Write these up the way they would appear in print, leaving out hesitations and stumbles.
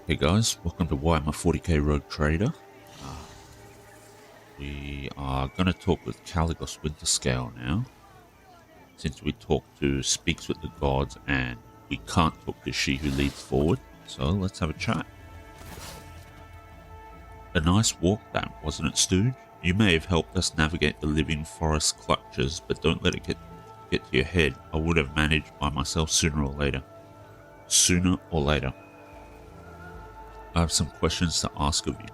Hey guys, welcome to Warhammer 40k Rogue Trader. We are going to talk with Calligos Winterscale now, since we talked to Speaks with the Gods and we can't talk to She Who Leads Forward, so let's have a chat. A nice walk that, wasn't it, Stooge? You may have helped us navigate the living forest clutches, but don't let it get to your head. I would have managed by myself sooner or later. Sooner or later. I have some questions to ask of you.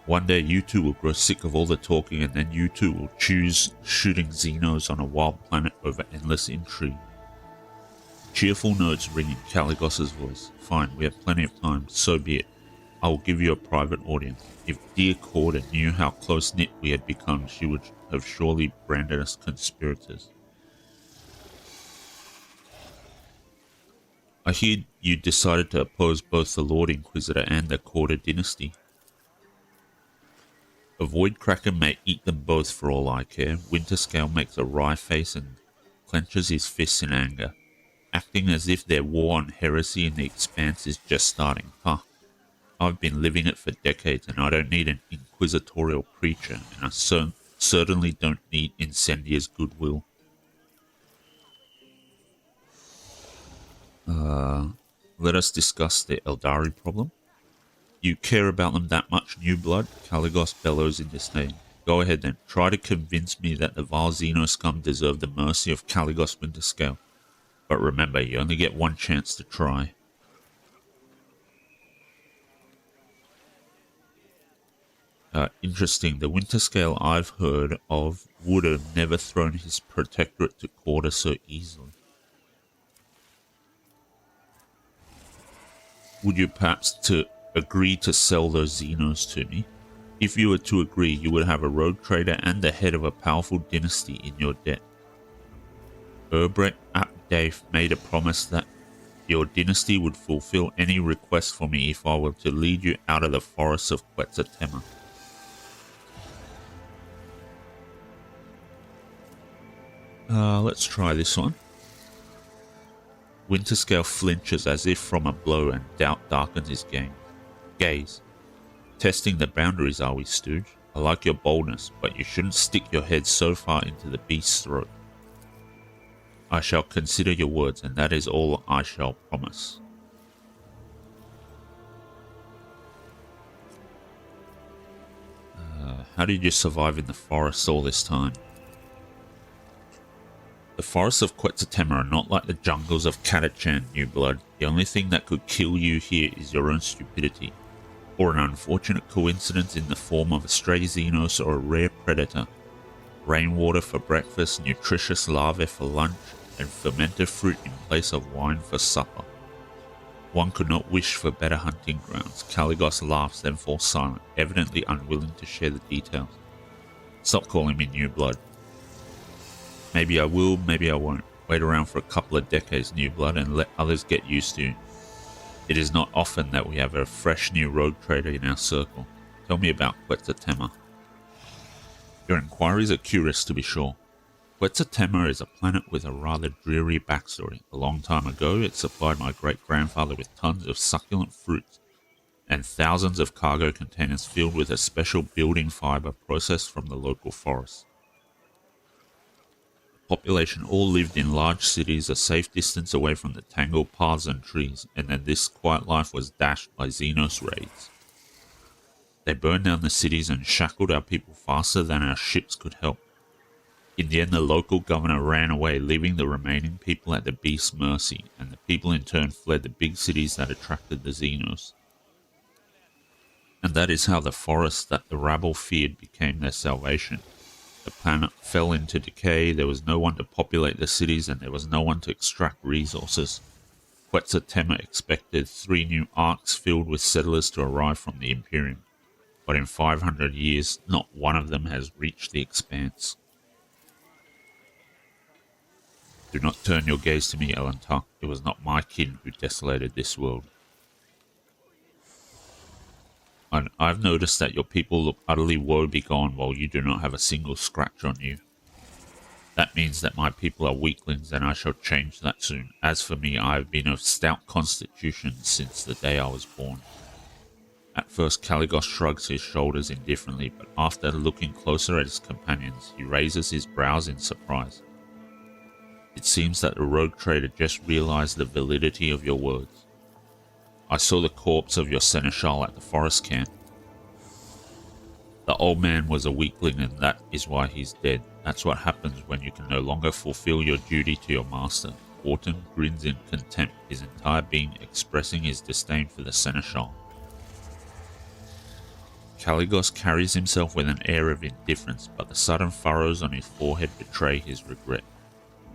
One day you two will grow sick of all the talking, and then you two will choose shooting Xenos on a wild planet over endless intrigue. Cheerful notes ring in Calligos' voice. Fine, we have plenty of time, so be it. I will give you a private audience. If dear Corda knew how close-knit we had become, she would have surely branded us conspirators. I hear you decided to oppose both the Lord Inquisitor and the Corda dynasty. A Voidcracker may eat them both for all I care. Winterscale makes a wry face and clenches his fists in anger, acting as if their war on heresy in the Expanse is just starting. Huh. I've been living it for decades, and I don't need an inquisitorial preacher, and I certainly don't need Incendia's goodwill. Let us discuss the Aeldari problem. You care about them that much, new blood? Calligos bellows in disdain. Go ahead then, try to convince me that the vile Xeno scum deserve the mercy of Calligos Winterscale. But remember, you only get one chance to try. Interesting, the Winterscale I've heard of would have never thrown his protectorate to quarter so easily. Would you perhaps agree to sell those Xenos to me? If you were to agree, you would have a rogue trader and the head of a powerful dynasty in your debt. Urbret ap Dave made a promise that your dynasty would fulfill any request for me if I were to lead you out of the forests of Quetza Temer. Let's try this one. Winterscale flinches as if from a blow, and doubt darkens his gaze. Testing the boundaries, are we, Stooge? I like your boldness, but you shouldn't stick your head so far into the beast's throat. I shall consider your words, and that is all I shall promise. How did you survive in the forest all this time? The forests of Quetza Temer are not like the jungles of Catachan, new blood. The only thing that could kill you here is your own stupidity, or an unfortunate coincidence in the form of a stray Xenos or a rare predator. Rainwater for breakfast, nutritious larvae for lunch, and fermented fruit in place of wine for supper. One could not wish for better hunting grounds. Calligos laughs, then falls silent, evidently unwilling to share the details. Stop calling me new blood. Maybe I will, maybe I won't. Wait around for a couple of decades, new blood, and let others get used to you. It is not often that we have a fresh new rogue trader in our circle. Tell me about Quetza Temer. Your inquiries are curious, to be sure. Quetza Temer is a planet with a rather dreary backstory. A long time ago, it supplied my great-grandfather with tons of succulent fruits and thousands of cargo containers filled with a special building fiber processed from the local forest. Population all lived in large cities a safe distance away from the tangled paths and trees, and then this quiet life was dashed by Xenos raids. They burned down the cities and shackled our people faster than our ships could help. In the end, the local governor ran away, leaving the remaining people at the beast's mercy, and the people in turn fled the big cities that attracted the Xenos. And that is how the forests that the rabble feared became their salvation. The planet fell into decay, there was no one to populate the cities, and there was no one to extract resources. Quetza Temer expected 3 new arcs filled with settlers to arrive from the Imperium, but in 500 years, not one of them has reached the Expanse. Do not turn your gaze to me, Elentar. It was not my kin who desolated this world. I've noticed that your people look utterly woe-begone while you do not have a single scratch on you. That means that my people are weaklings, and I shall change that soon. As for me, I have been of stout constitution since the day I was born. At first, Calligos shrugs his shoulders indifferently, but after looking closer at his companions, he raises his brows in surprise. It seems that the rogue trader just realized the validity of your words. I saw the corpse of your seneschal at the forest camp. The old man was a weakling, and that is why he's dead. That's what happens when you can no longer fulfill your duty to your master. Wharton grins in contempt, his entire being expressing his disdain for the seneschal. Calligos carries himself with an air of indifference, but the sudden furrows on his forehead betray his regret.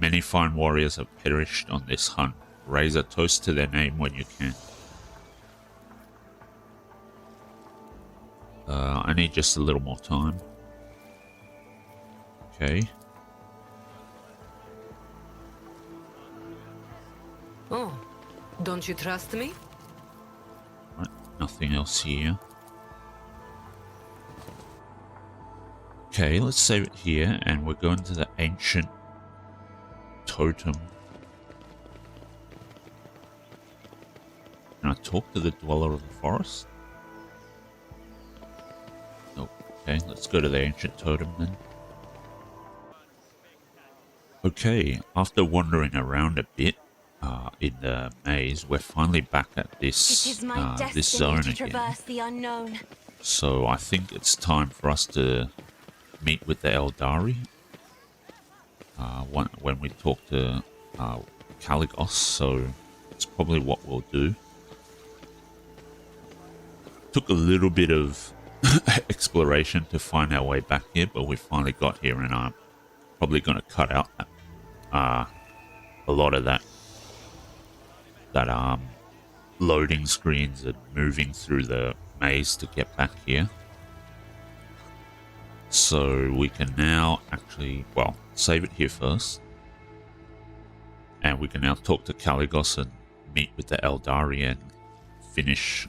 Many fine warriors have perished on this hunt. Raise a toast to their name when you can. I need just a little more time. Okay. Oh, don't you trust me? Right, nothing else here. Okay, let's save it here, and we're going to the ancient totem. Can I talk to the dweller of the forest? Nope. Okay, let's go to the ancient totem then. Okay, after wandering around a bit in the maze, we're finally back at this this zone again. The unknown. So I think it's time for us to meet with the Aeldari. When we talk to Calligos, so it's probably what we'll do. Took a little bit of exploration to find our way back here, but we finally got here, and I'm probably going to cut out a lot of that loading screens and moving through the maze to get back here. So we can now actually, well, save it here first. And we can now talk to Calligos and meet with the Aeldari and finish,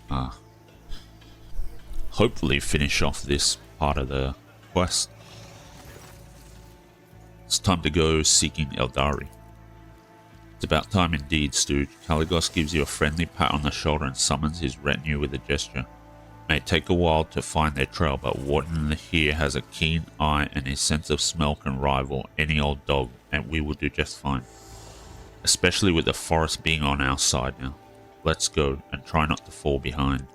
hopefully finish off this part of the quest. It's time to go seeking Aeldari. It's about time indeed, Stooge. Calligos gives you a friendly pat on the shoulder and summons his retinue with a gesture. It may take a while to find their trail, but Wharton here has a keen eye, and his sense of smell can rival any old dog, and we will do just fine. Especially with the forest being on our side now. Let's go, and try not to fall behind.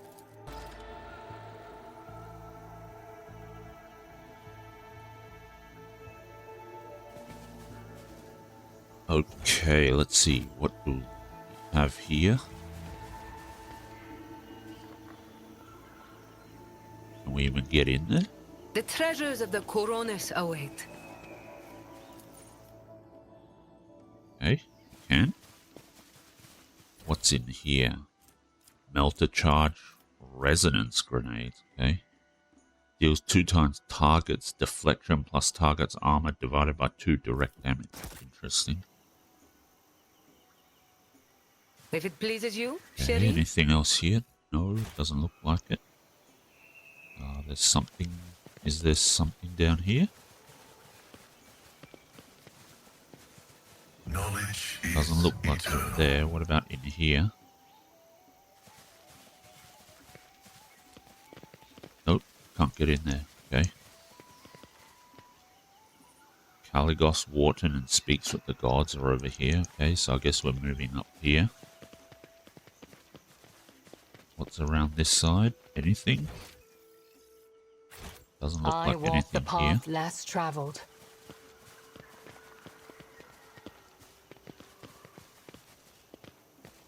Okay, let's see. What do we have here? Can we even get in there? The treasures of the Coronis await. Okay, can. What's in here? Melter charge, resonance grenades. Okay. Deals 2 times target's deflection plus target's armor divided by 2 direct damage. Interesting. If it pleases you, Okay, Sherry. anything else here? No, doesn't look like it. There's something. Is there something down here? Doesn't look like it there. What about in here? Nope, can't get in there. Okay. Calligos, Wharton, and speaks with the gods are over here. Okay, so I guess we're moving up here. What's around this side? Anything? Doesn't look like anything the path here. less traveled.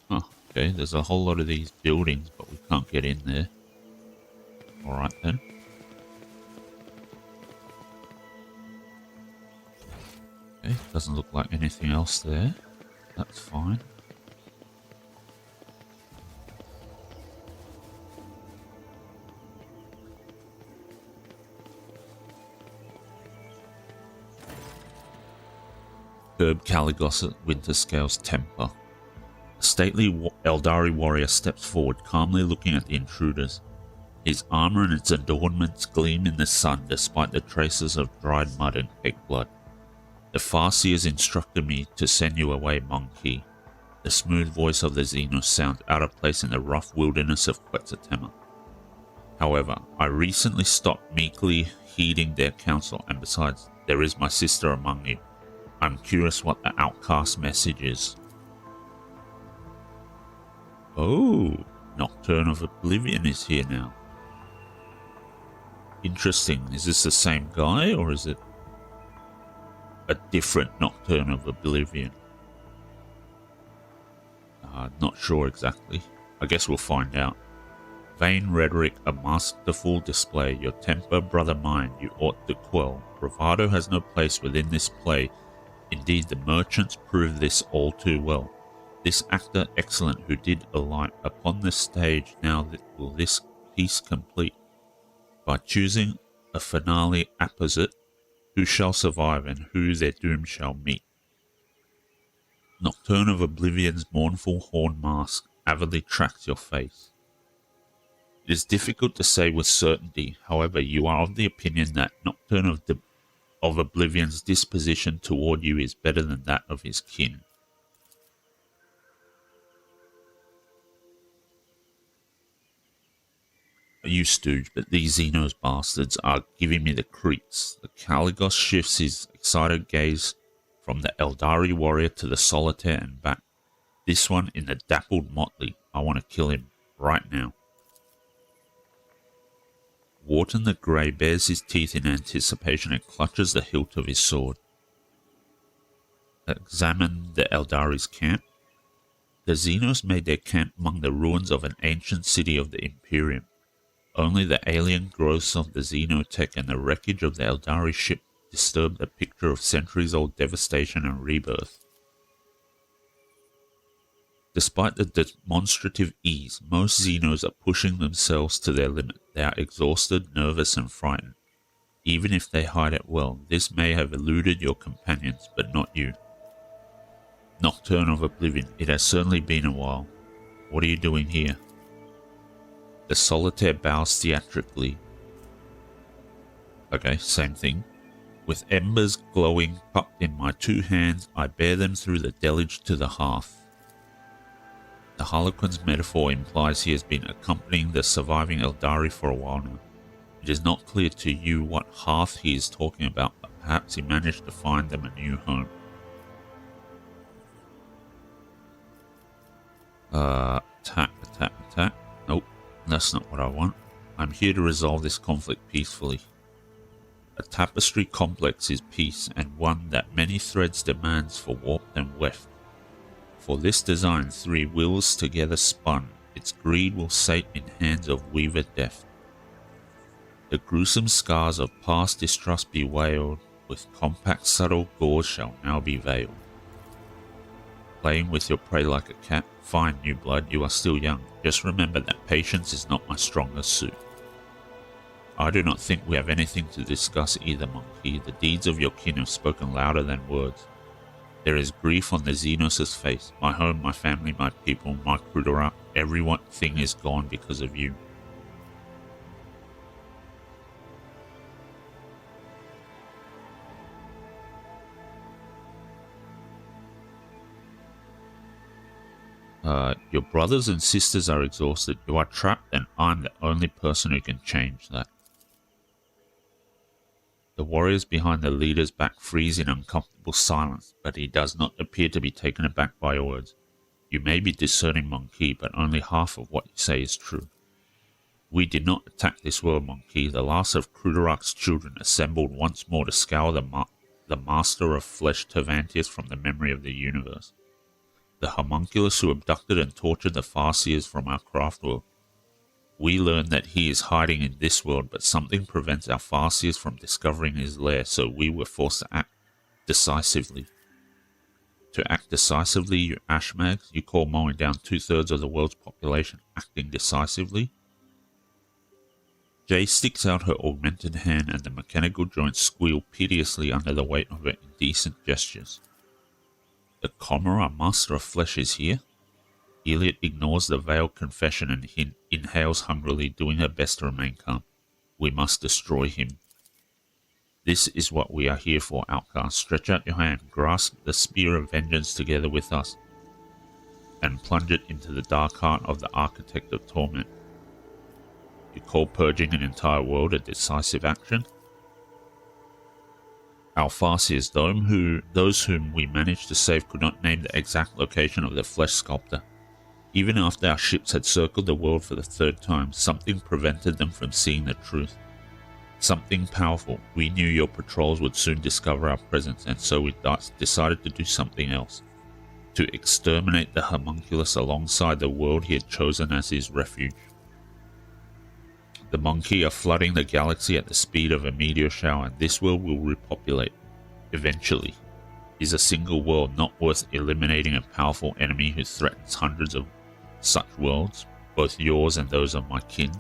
Huh, okay, there's a whole lot of these buildings, but we can't get in there. Alright then. Okay, doesn't look like anything else there. That's fine. Curb Calligos at Winterscale's temper. A stately Aeldari warrior steps forward, calmly looking at the intruders. His armor and its adornments gleam in the sun despite the traces of dried mud and caked blood. The Farseers instructed me to send you away, monkey. The smooth voice of the Xenos sounds out of place in the rough wilderness of Quetza Temer. However, I recently stopped meekly heeding their counsel, and besides, there is my sister among you. I'm curious what the outcast message is. Oh, Nocturne of Oblivion is here now. Interesting. Is this the same guy, or is it a different Nocturne of Oblivion? Not sure exactly. I guess we'll find out. Vain rhetoric, a masterful display. Your temper, brother mine, you ought to quell. Bravado has no place within this play. Indeed, the merchants prove this all too well. This actor excellent who did alight upon the stage, now that will this piece complete. By choosing a finale apposite, who shall survive and who their doom shall meet. Nocturne of Oblivion's mournful horn mask avidly tracks your face. It is difficult to say with certainty, however, you are of the opinion that Nocturne of Oblivion's disposition toward you is better than that of his kin. You stooge, but these Xenos bastards are giving me the creeps. The Calligos shifts his excited gaze from the Aeldari warrior to the solitaire and back. This one in the dappled motley. I want to kill him right now. Wharton the Grey bares his teeth in anticipation and clutches the hilt of his sword. Examine the Aeldari's camp. The Xenos made their camp among the ruins of an ancient city of the Imperium. Only the alien growths of the Xenotech and the wreckage of the Aeldari ship disturbed the picture of centuries-old devastation and rebirth. Despite the demonstrative ease, most Xenos are pushing themselves to their limit. They are exhausted, nervous, and frightened. Even if they hide it well, this may have eluded your companions, but not you. Nocturne of Oblivion, it has certainly been a while. What are you doing here? The solitaire bows theatrically. Okay, same thing. With embers glowing cupped in my two hands, I bear them through the deluge to the hearth. The Harlequin's metaphor implies he has been accompanying the surviving Aeldari for a while now. It is not clear to you what hearth he is talking about, but perhaps he managed to find them a new home. Attack. Nope, that's not what I want. I'm here to resolve this conflict peacefully. A tapestry complex is peace, and one that many threads demands for warped and weft. For this design, three wills together spun, its greed will sate in hands of weaver deft. The gruesome scars of past distrust bewailed, with compact subtle gauze shall now be veiled. Playing with your prey like a cat? Fine, new blood, you are still young. Just remember that patience is not my strongest suit. I do not think we have anything to discuss either, monkey. The deeds of your kin have spoken louder than words. There is grief on the Xenos' face. My home, my family, my people, my Krudorak, everything is gone because of you. Your brothers and sisters are exhausted. You are trapped, and I'm the only person who can change that. The warriors behind the leader's back freeze in uncomfortable silence, but he does not appear to be taken aback by your words. You may be discerning, monkey, but only half of what you say is true. We did not attack this world, monkey. The last of Krudorak's children assembled once more to scour the master of flesh Tervantius from the memory of the universe. The homunculus who abducted and tortured the Farseers from our craft world. We learn that he is hiding in this world, but something prevents our Farseers from discovering his lair, so we were forced to act decisively. To act decisively, you ashmags, you call mowing down 2/3 of the world's population acting decisively? Jay sticks out her augmented hand, and the mechanical joints squeal piteously under the weight of her indecent gestures. The Chimera, master of flesh, is here? Eliot ignores the veiled confession and inhales hungrily, doing her best to remain calm. We must destroy him. This is what we are here for, outcast. Stretch out your hand, grasp the spear of vengeance together with us, and plunge it into the dark heart of the architect of torment. You call purging an entire world a decisive action? Our Farseers, those whom we managed to save, could not name the exact location of the flesh sculptor. Even after our ships had circled the world for the third time, something prevented them from seeing the truth. Something powerful. We knew your patrols would soon discover our presence, and so we decided to do something else. To exterminate the homunculus alongside the world he had chosen as his refuge. The monkey are flooding the galaxy at the speed of a meteor shower, and this world will repopulate. Eventually. Is a single world not worth eliminating a powerful enemy who threatens hundreds of such worlds, both yours and those of my kin?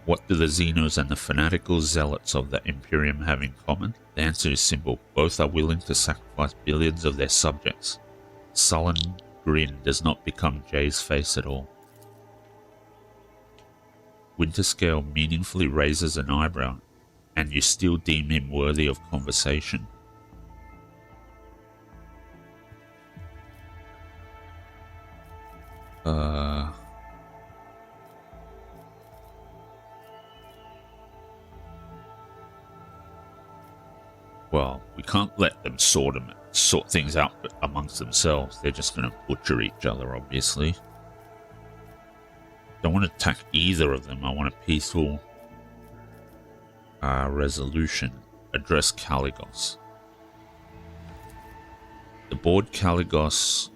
What do the Xenos and the fanatical zealots of the Imperium have in common? The answer is simple. Both are willing to sacrifice billions of their subjects. Sullen grin does not become Jay's face at all. Winterscale meaningfully raises an eyebrow, and you still deem him worthy of conversation. Well, we can't let them sort things out amongst themselves. They're just going to butcher each other, obviously. Don't want to attack either of them. I want a peaceful resolution. Address Calligos. The board Calligos...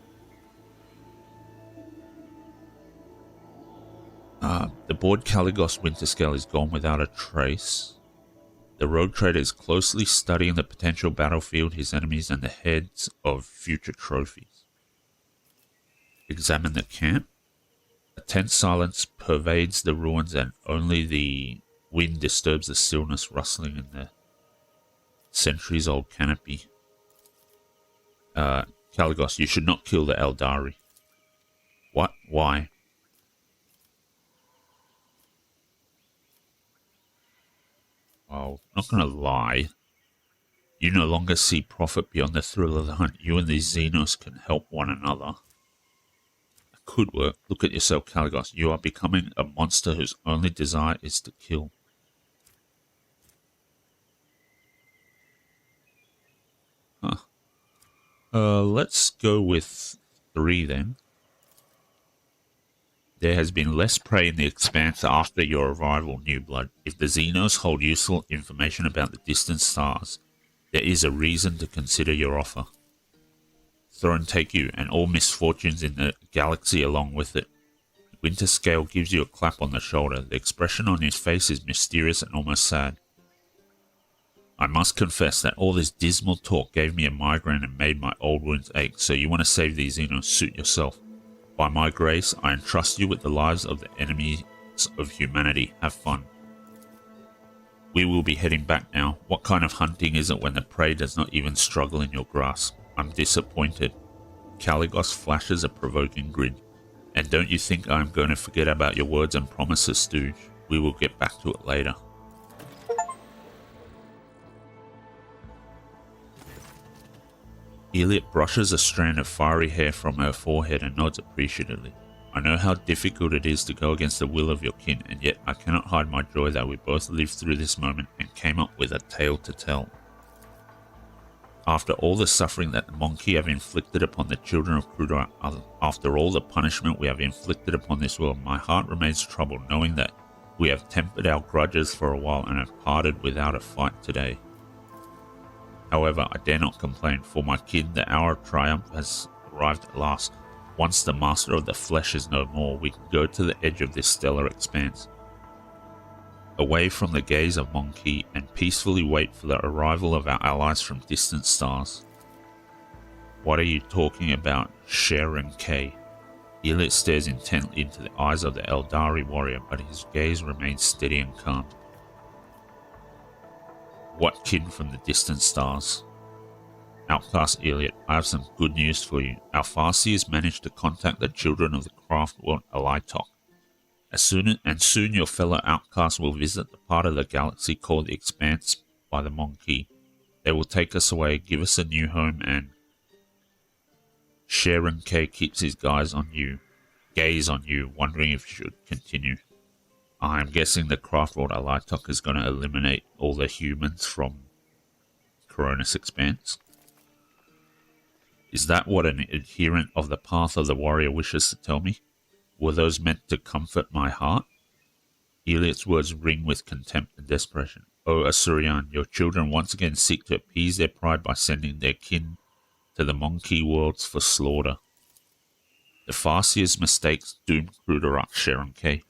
the board Calligos Winterscale is gone without a trace. The rogue trader is closely studying the potential battlefield, his enemies, and the heads of future trophies. Examine the camp. A tense silence pervades the ruins, and only the wind disturbs the stillness, rustling in the centuries-old canopy. Calligos, you should not kill the Aeldari. What? Why? Well, not going to lie. You no longer see profit beyond the thrill of the hunt. You and these Xenos can help one another. It could work. Look at yourself, Calligos. You are becoming a monster whose only desire is to kill. Let's go with 3 then. There has been less prey in the expanse after your arrival, New Blood. If the Xenos hold useful information about the distant stars, there is a reason to consider your offer. Throne take you, and all misfortunes in the galaxy along with it. Winterscale gives you a clap on the shoulder. The expression on his face is mysterious and almost sad. I must confess that all this dismal talk gave me a migraine and made my old wounds ache, so you want to save these Xenos, suit yourself. By my grace, I entrust you with the lives of the enemies of humanity. Have fun. We will be heading back now. What kind of hunting is it when the prey does not even struggle in your grasp? I'm disappointed. Calligos flashes a provoking grin. And don't you think I'm going to forget about your words and promises, Stooge? We will get back to it later. Eliot brushes a strand of fiery hair from her forehead and nods appreciatively. I know how difficult it is to go against the will of your kin, and yet I cannot hide my joy that we both lived through this moment and came up with a tale to tell. After all the suffering that the Monkey have inflicted upon the children of Crudar, after all the punishment we have inflicted upon this world, my heart remains troubled knowing that we have tempered our grudges for a while and have parted without a fight today. However, I dare not complain. For my kin, the hour of triumph has arrived at last. Once the master of the flesh is no more, we can go to the edge of this stellar expanse, away from the gaze of Monkey, and peacefully wait for the arrival of our allies from distant stars. What are you talking about, Sharon K? Eliot stares intently into the eyes of the Aeldari warrior, but his gaze remains steady and calm. What kin from the distant stars? Outcast Eliot, I have some good news for you. Our Farseers managed to contact the children of the craft world Alitok. Soon your fellow outcasts will visit the part of the galaxy called the Expanse by the Monkey. They will take us away, give us a new home, and Sharon K keeps his gaze on you, wondering if he should continue. I'm guessing the Craftworld Alitok is going to eliminate all the humans from Coronis Expanse. Is that what an adherent of the Path of the Warrior wishes to tell me? Were those meant to comfort my heart? Eliot's words ring with contempt and desperation. O Asurian, your children once again seek to appease their pride by sending their kin to the Monkey worlds for slaughter. The Farseer's mistakes doomed Cruderak Sharon K,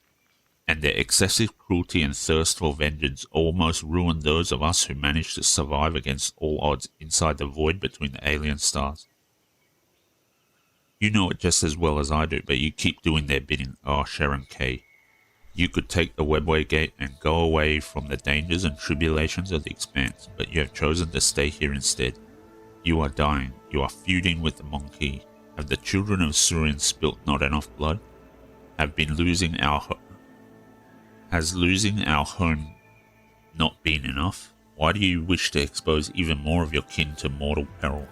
and their excessive cruelty and thirst for vengeance almost ruined those of us who managed to survive against all odds inside the void between the alien stars. You know it just as well as I do, but you keep doing their bidding. Oh, Sharon K. You could take the Webway Gate and go away from the dangers and tribulations of the Expanse, but you have chosen to stay here instead. You are dying. You are feuding with the Monkey. Have the children of Surian spilt not enough blood? Has losing our home not been enough? Why do you wish to expose even more of your kin to mortal peril?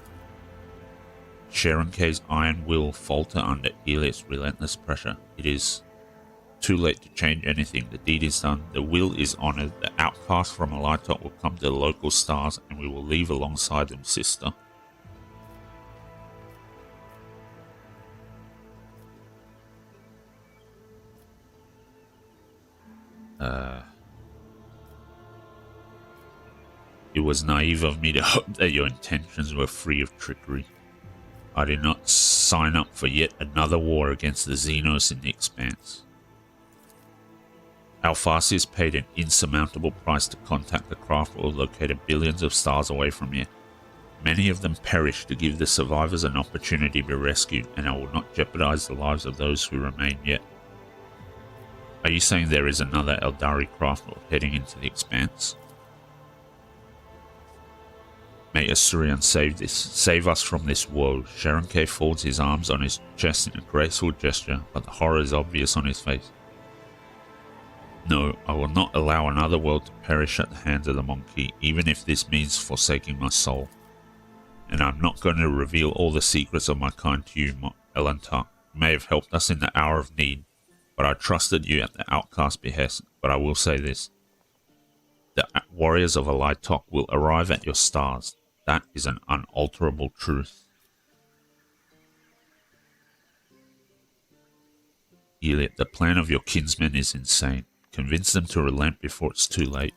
Sharon K's iron will falter under Eliot's relentless pressure. It is too late to change anything. The deed is done. The will is honored. The outcast from Alitok will come to the local stars, and we will leave alongside them, sister. It was naive of me to hope that your intentions were free of trickery. I did not sign up for yet another war against the Xenos in the Expanse. Our Farseers paid an insurmountable price to contact the Craftworld located billions of stars away from here. Many of them perished to give the survivors an opportunity to be rescued, and I will not jeopardize the lives of those who remain yet. Are you saying there is another Aeldari Craftworld heading into the Expanse? May Asurian save us from this woe. Sharon K folds his arms on his chest in a graceful gesture, but the horror is obvious on his face. No, I will not allow another world to perish at the hands of the Monkey, even if this means forsaking my soul. And I'm not going to reveal all the secrets of my kind to you, Elantar. You may have helped us in the hour of need, but I trusted you at the outcast's behest. But I will say this. The warriors of Alitok will arrive at your stars. That is an unalterable truth. Eliot, the plan of your kinsmen is insane. Convince them to relent before it's too late.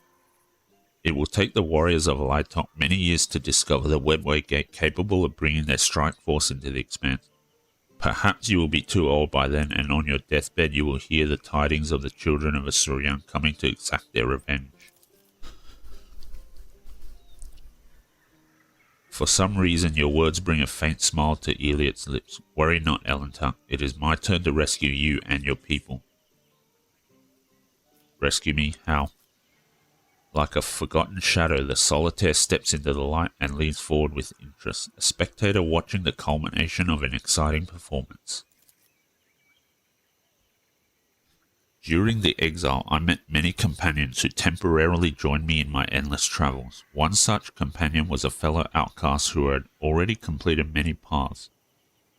It will take the warriors of Alitok many years to discover the Webway Gate capable of bringing their strike force into the Expanse. Perhaps you will be too old by then, and on your deathbed you will hear the tidings of the children of Asurian coming to exact their revenge. For some reason, your words bring a faint smile to Eliot's lips. Worry not, Elantar. It is my turn to rescue you and your people. Rescue me? How? Like a forgotten shadow, the solitaire steps into the light and leans forward with interest, a spectator watching the culmination of an exciting performance. During the exile, I met many companions who temporarily joined me in my endless travels. One such companion was a fellow outcast who had already completed many paths.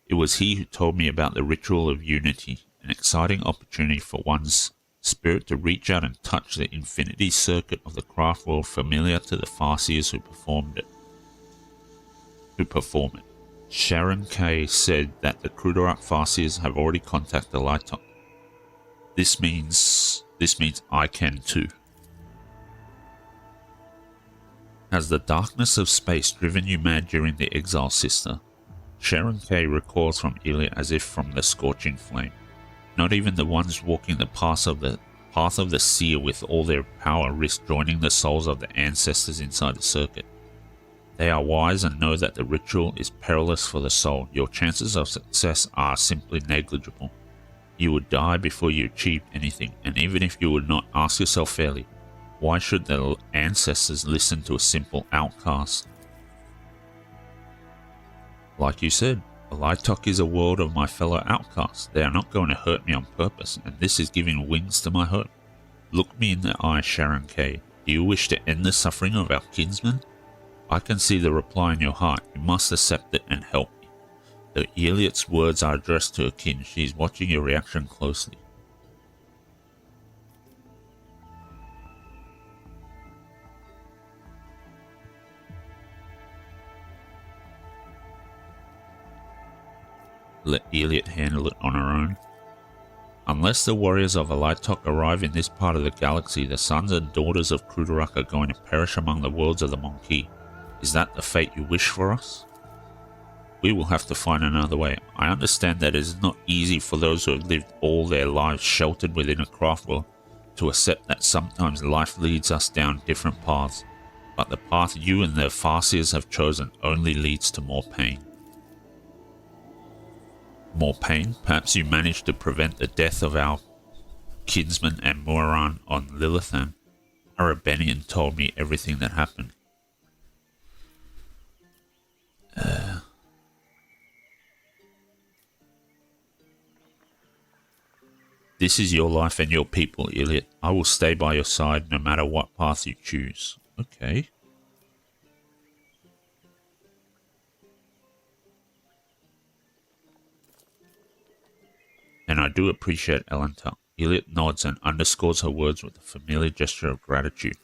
It was he who told me about the ritual of unity, an exciting opportunity for one's spirit to reach out and touch the infinity circuit of the craft world familiar to the Farseers who perform it. Sharon K said that the Cruderak Farseers have already contacted Alitok. This means I can too. Has the darkness of space driven you mad during the exile, sister? Sharon K recoils from Eliot as if from the scorching flame. Not even the ones walking the path of the seer with all their power risk joining the souls of the ancestors inside the circuit. They are wise and know that the ritual is perilous for the soul. Your chances of success are simply negligible. You would die before you achieved anything, and even if you would not, ask yourself fairly, why should the ancestors listen to a simple outcast? Like you said, Lightok is a world of my fellow outcasts. They are not going to hurt me on purpose, and this is giving wings to my hope. Look me in the eye, Sharon K. Do you wish to end the suffering of our kinsmen? I can see the reply in your heart. You must accept it and help me. Though Eliot's words are addressed to her kin, she is watching your reaction closely. Let Eliot handle it on her own. Unless the warriors of Lightok arrive in this part of the galaxy, the sons and daughters of Krudarak are going to perish among the worlds of the Monkey. Is that the fate you wish for us? We will have to find another way. I understand that it is not easy for those who have lived all their lives sheltered within a craft world to accept that sometimes life leads us down different paths, but the path you and the Farseers have chosen only leads to more pain. More pain? Perhaps you managed to prevent the death of our kinsman and Moran on Lilithan. Arabenian told me everything that happened. This is your life and your people, Eliot. I will stay by your side no matter what path you choose. Okay. And I do appreciate Elenta. Eliot nods and underscores her words with a familiar gesture of gratitude.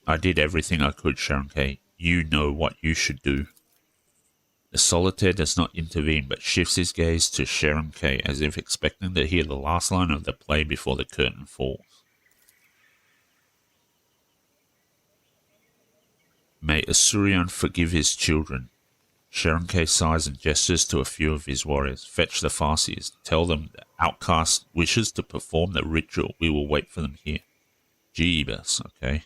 I did everything I could, Sharon K. You know what you should do. The solitaire does not intervene, but shifts his gaze to Sharon K. as if expecting to hear the last line of the play before the curtain falls. May Asurion forgive his children. Sharon K. sighs and gestures to a few of his warriors. Fetch the Farseers. Tell them the outcast wishes to perform the ritual. We will wait for them here. Jeebus, okay.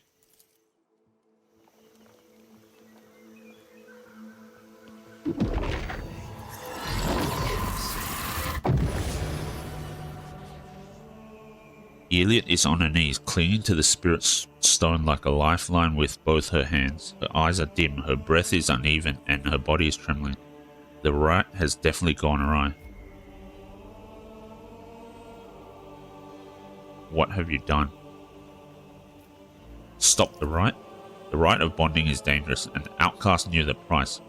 Eliot is on her knees, clinging to the spirit stone like a lifeline with both her hands. Her eyes are dim, her breath is uneven, and her body is trembling. The rite has definitely gone awry. What have you done? Stop the rite? The rite of bonding is dangerous, and the outcast knew the price.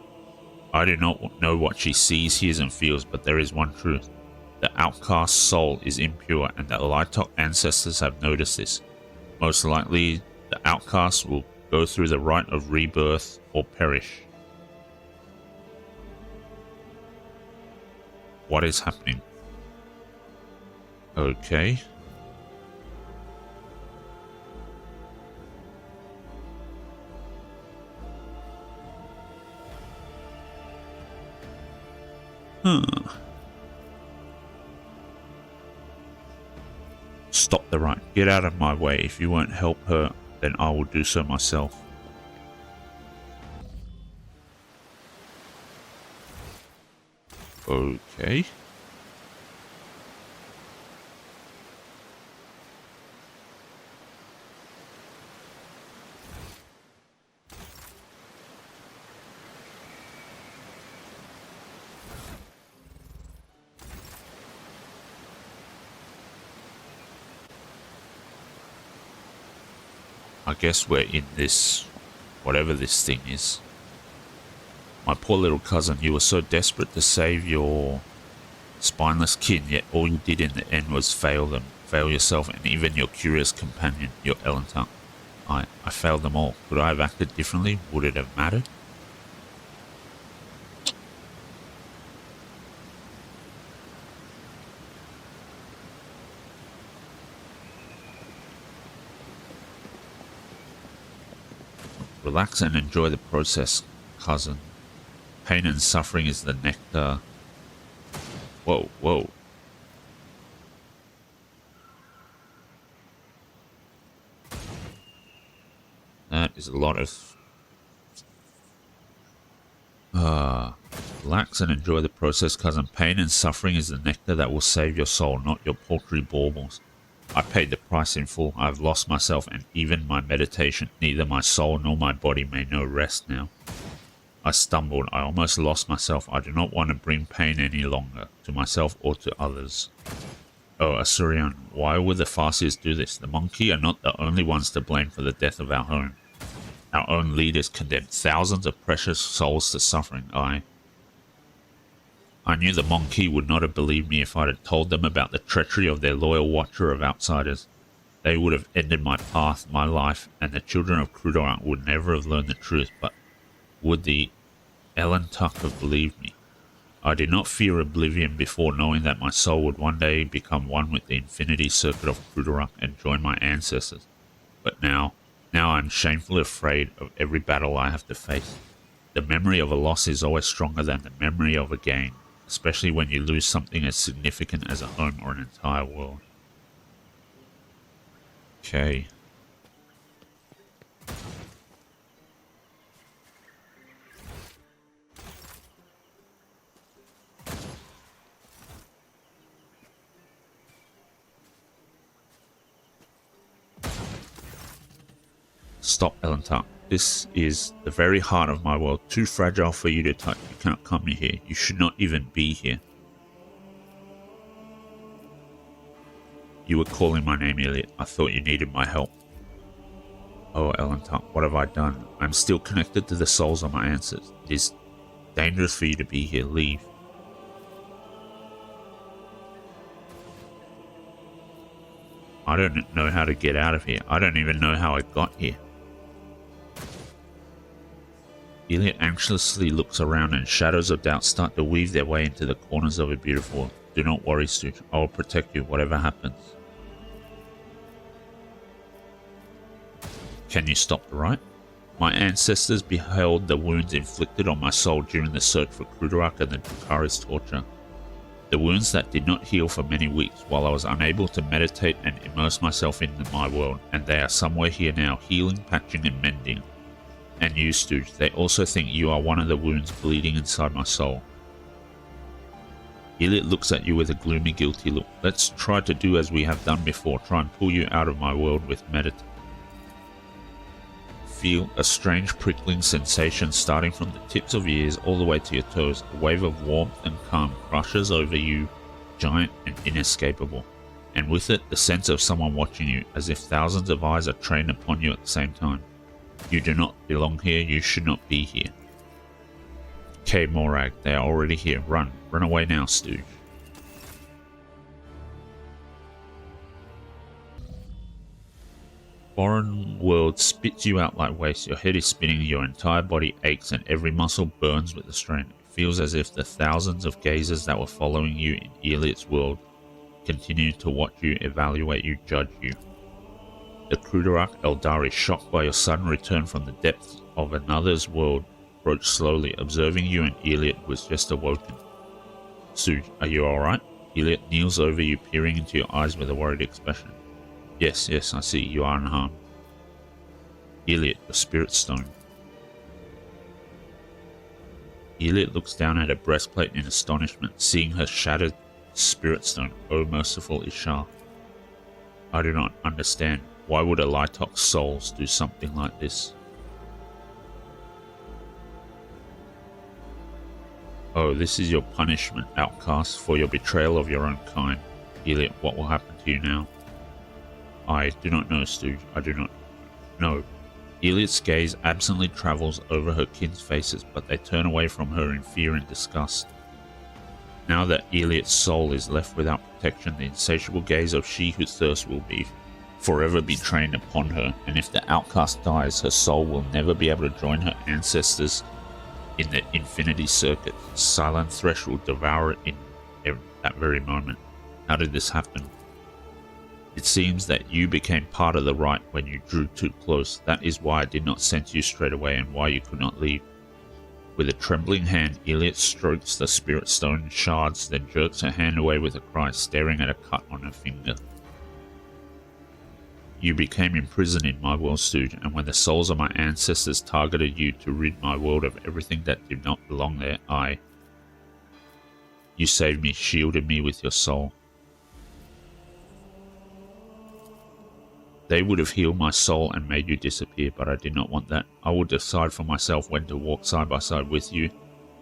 I do not know what she sees, hears, and feels, but there is one truth. The outcast's soul is impure, and the Lightok ancestors have noticed this. Most likely, the outcast will go through the rite of rebirth or perish. What is happening? Okay. Stop the rite. Get out of my way. If you won't help her, then I will do so myself. Okay. I guess we're in this, whatever this thing is. My poor little cousin, you were so desperate to save your spineless kin, yet all you did in the end was fail them, fail yourself, and even your curious companion, your Elentang. I failed them all. Could I have acted differently? Would it have mattered? Relax and enjoy the process, cousin. Pain and suffering is the nectar. Whoa, whoa. That is a lot of... Relax and enjoy the process, cousin. Pain and suffering is the nectar that will save your soul, not your paltry baubles. I paid the price in full. I have lost myself and even my meditation. Neither my soul nor my body may know rest now. I stumbled. I almost lost myself. I do not want to bring pain any longer, to myself or to others. Oh, Asurion, why would the Farseers do this? The Monkey are not the only ones to blame for the death of our home. Our own leaders condemned thousands of precious souls to suffering. I knew the Monkey would not have believed me if I had told them about the treachery of their loyal watcher of outsiders. They would have ended my path, my life, and the children of Crudoran would never have learned the truth, but would the Elentuck have believed me? I did not fear oblivion before knowing that my soul would one day become one with the infinity circuit of Crudoran and join my ancestors. But now I am shamefully afraid of every battle I have to face. The memory of a loss is always stronger than the memory of a gain, especially when you lose something as significant as a home or an entire world. Okay. Stop, Elentuck. This is the very heart of my world, too fragile for you to touch. You cannot come here. You should not even be here. You were calling my name, Iliad. I thought you needed my help. Oh, Elentuck, what have I done? I am still connected to the souls of my ancestors. It is dangerous for you to be here. Leave. I don't know how to get out of here. I don't even know how I got here. Iliad anxiously looks around and shadows of doubt start to weave their way into the corners of a beautiful world. Do not worry, Stooge. I will protect you, whatever happens. Can you stop the right? My ancestors beheld the wounds inflicted on my soul during the search for Crudorak and the Drukhari's torture. The wounds that did not heal for many weeks while I was unable to meditate and immerse myself in my world, and they are somewhere here now, healing, patching, and mending. And you, Stooge, they also think you are one of the wounds bleeding inside my soul. Iliad looks at you with a gloomy, guilty look. Let's try to do as we have done before, try and pull you out of my world with meditation. Feel a strange prickling sensation starting from the tips of your ears all the way to your toes. A wave of warmth and calm crushes over you, giant and inescapable. And with it, the sense of someone watching you, as if thousands of eyes are trained upon you at the same time. You do not belong here, you should not be here. Okay, Morag, they are already here. Run. Run away now, Stooge. Foreign world spits you out like waste. Your head is spinning, your entire body aches, and every muscle burns with the strain. It feels as if the thousands of gazers that were following you in Iliad's world continue to watch you, evaluate you, judge you. The Crudorak Aeldari, shocked by your sudden return from the depths of another's world, approached slowly, observing you, and Iliad was just awoken. Stooge, are you alright? Iliad kneels over you, peering into your eyes with a worried expression. Yes, I see. You are unharmed. Iliad, your spirit stone. Iliad looks down at her breastplate in astonishment, seeing her shattered spirit stone. O merciful Ishar. I do not understand. Why would a Lytok's souls do something like this? Oh, this is your punishment, outcast, for your betrayal of your own kind. Iliad, what will happen to you now? I do not know, Stooge. I do not know. Iliad's gaze absently travels over her kin's faces, but they turn away from her in fear and disgust. Now that Iliad's soul is left without protection, the insatiable gaze of she who thirsts will forever be trained upon her, and if the outcast dies, her soul will never be able to join her ancestors in the infinity circuit. Silent Thresh will devour it in that very moment. How did this happen? It seems that you became part of the right when you drew too close. That is why I did not sense you straight away and why you could not leave. With a trembling hand, Iliad strokes the spirit stone shards, then jerks her hand away with a cry, staring at a cut on her finger. You became imprisoned in my world, Stooge, and when the souls of my ancestors targeted you to rid my world of everything that did not belong there, you saved me, shielded me with your soul. They would have healed my soul and made you disappear, but I did not want that. I will decide for myself when to walk side by side with you,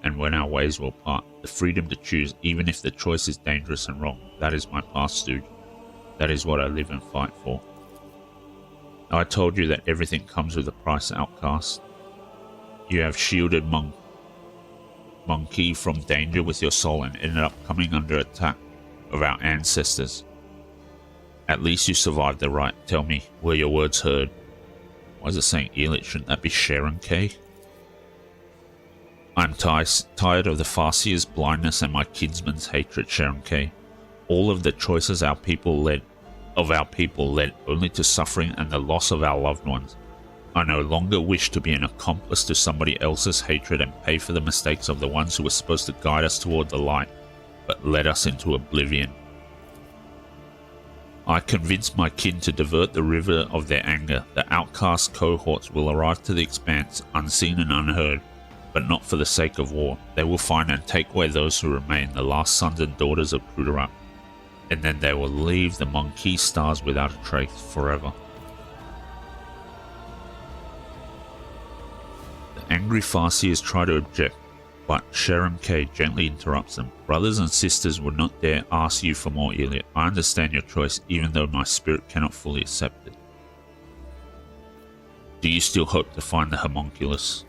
and when our ways will part. The freedom to choose, even if the choice is dangerous and wrong. That is my path, Stooge. That is what I live and fight for. I told you that everything comes with a price, outcast. You have shielded Monkey from danger with your soul and ended up coming under attack of our ancestors. At least you survived the right. Tell me, were your words heard? Why is it saying Elite? Shouldn't that be Sharon K? I'm tired of the Farseer's blindness and my kinsman's hatred, Sharon K. All of the choices our people led only to suffering and the loss of our loved ones. I no longer wish to be an accomplice to somebody else's hatred and pay for the mistakes of the ones who were supposed to guide us toward the light, but led us into oblivion. I convinced my kin to divert the river of their anger. The outcast cohorts will arrive to the expanse, unseen and unheard, but not for the sake of war. They will find and take away those who remain, the last sons and daughters of Kudarak, and then they will leave the Monkey stars without a trace forever. The angry Farseers try to object, but Sharon K gently interrupts them. Brothers and sisters would not dare ask you for more, Elliot. I understand your choice, even though my spirit cannot fully accept it. Do you still hope to find the homunculus?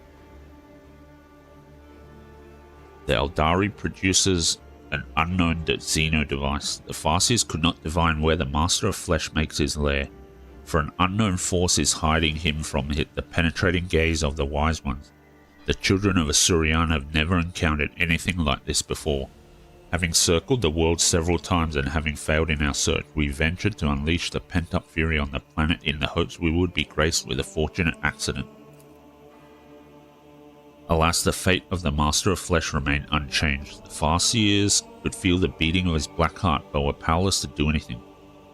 The Aeldari produces an unknown Xeno device. The Farseers could not divine where the Master of Flesh makes his lair, for an unknown force is hiding him from the penetrating gaze of the Wise Ones. The children of Asurian have never encountered anything like this before. Having circled the world several times and having failed in our search, we ventured to unleash the pent-up fury on the planet in the hopes we would be graced with a fortunate accident. Alas, the fate of the Master of Flesh remained unchanged. The Farseers could feel the beating of his black heart, but were powerless to do anything.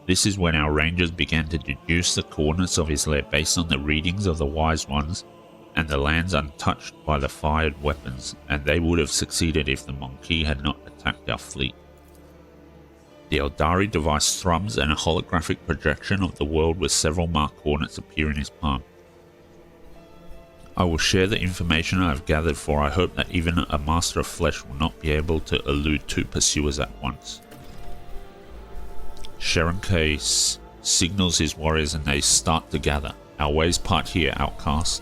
This is when our rangers began to deduce the coordinates of his lair based on the readings of the Wise Ones and the lands untouched by the fired weapons, and they would have succeeded if the Monkey had not attacked our fleet. The Aeldari device thrums and a holographic projection of the world with several marked coordinates appear in his palm. I will share the information I have gathered, for I hope that even a Master of Flesh will not be able to elude two pursuers at once. Sharon K signals his warriors and they start to gather. Our ways part here, outcast.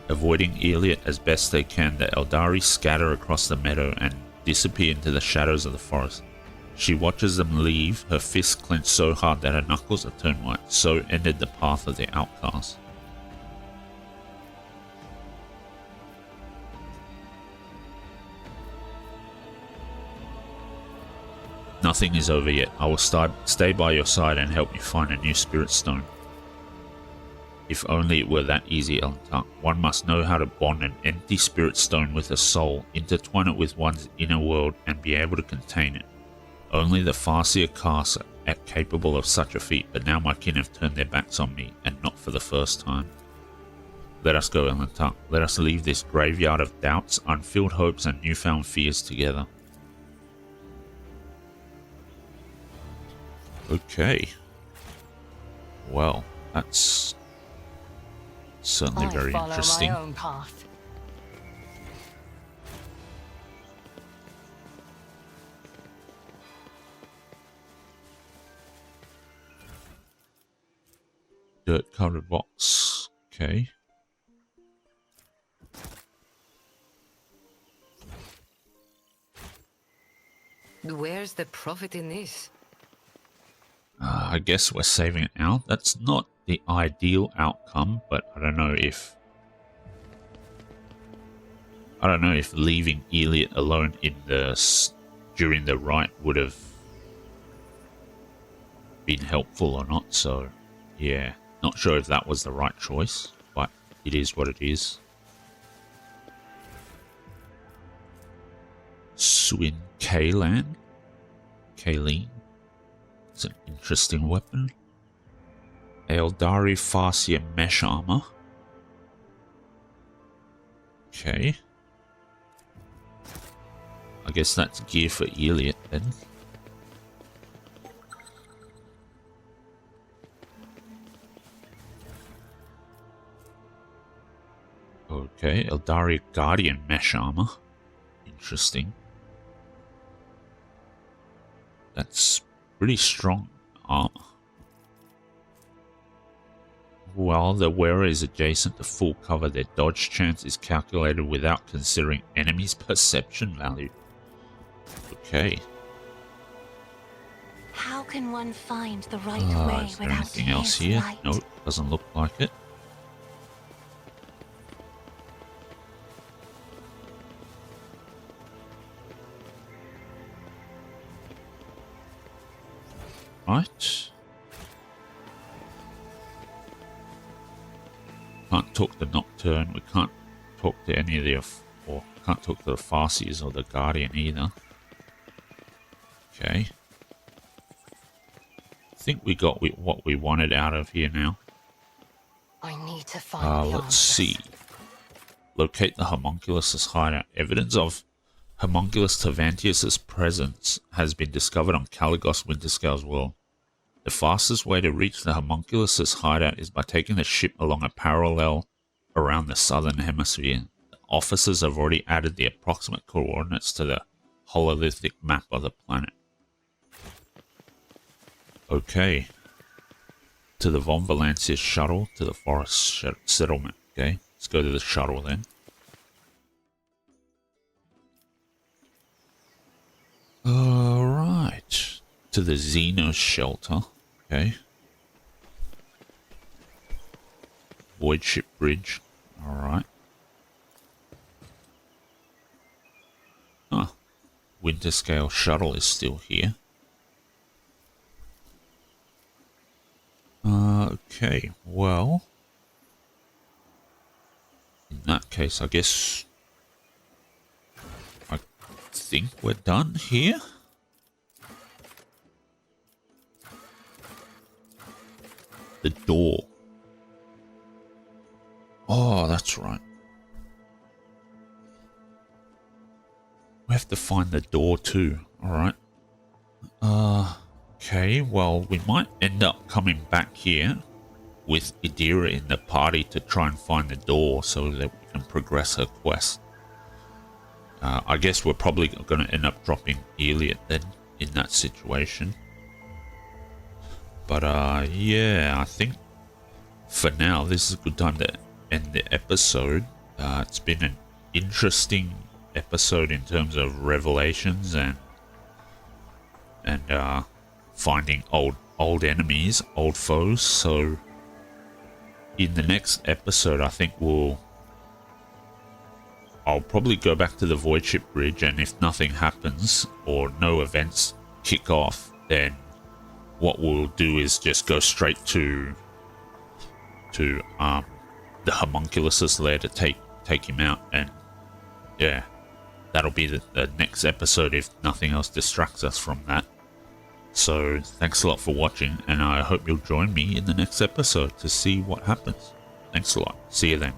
Avoiding Elliot as best they can, the Aeldari scatter across the meadow and disappear into the shadows of the forest. She watches them leave, her fists clenched so hard that her knuckles are turned white. So ended the path of the outcast. Nothing is over yet. I will stay by your side and help you find a new spirit stone. If only it were that easy, Elentak. One must know how to bond an empty spirit stone with a soul, intertwine it with one's inner world, and be able to contain it. Only the Farseer castes are capable of such a feat, but now my kin have turned their backs on me, and not for the first time. Let us go, Elentak. Let us leave this graveyard of doubts, unfilled hopes, and newfound fears together. Okay. Well, that's certainly very interesting. My own path. Dirt covered box. Okay. Where's the profit in this? I guess we're saving it out. That's not the ideal outcome, but I don't know if leaving Elliot alone in during the rite would have been helpful or not. So, yeah, not sure if that was the right choice, but it is what it is. Swin Kalan. It's an interesting weapon. Aeldari Farseer mesh armor. Okay. I guess that's gear for Elliot then. Okay, Aeldari Guardian mesh armor. Interesting. That's pretty strong armor. While the wearer is adjacent to full cover, their dodge chance is calculated without considering enemy's perception value. Okay. How can one find the right way Is there without anything else his here? light? Nope, doesn't look like it. Right. Can't talk to Nocturne. We can't talk to any of the... or can't talk to the Farseers or the Guardian either. Okay. I think we got what we wanted out of here now. I need to find the Let's answers. see. Locate the homunculus's hideout. Evidence of Homunculus Tavantius's presence has been discovered on Calligos Winterscale's world. The fastest way to reach the homunculus's hideout is by taking the ship along a parallel around the southern hemisphere. The officers have already added the approximate coordinates to the hololithic map of the planet. Okay. To the Von Valancius shuttle to the forest settlement. Okay, let's go to the shuttle then. Alright. To the Xenos shelter. Okay. Void ship bridge. Alright. Ah. Winterscale shuttle is still here. Okay, well, in that case, I guess I think we're done here. The door. Oh, that's right. We have to find the door too. All right. Okay, well, we might end up coming back here with Idira in the party to try and find the door so that we can progress her quest. I guess we're probably going to end up dropping Elliot then in that situation. But yeah, I think for now this is a good time to end the episode. It's been an interesting episode in terms of revelations and finding old enemies, old foes. So in the next episode, I think I'll probably go back to the Void Ship Bridge, and if nothing happens or no events kick off, then what we'll do is just go straight to the homunculus's lair to take him out, and yeah, that'll be the next episode if nothing else distracts us from that. So thanks a lot for watching, and I hope you'll join me in the next episode to see what happens. Thanks a lot. See you then.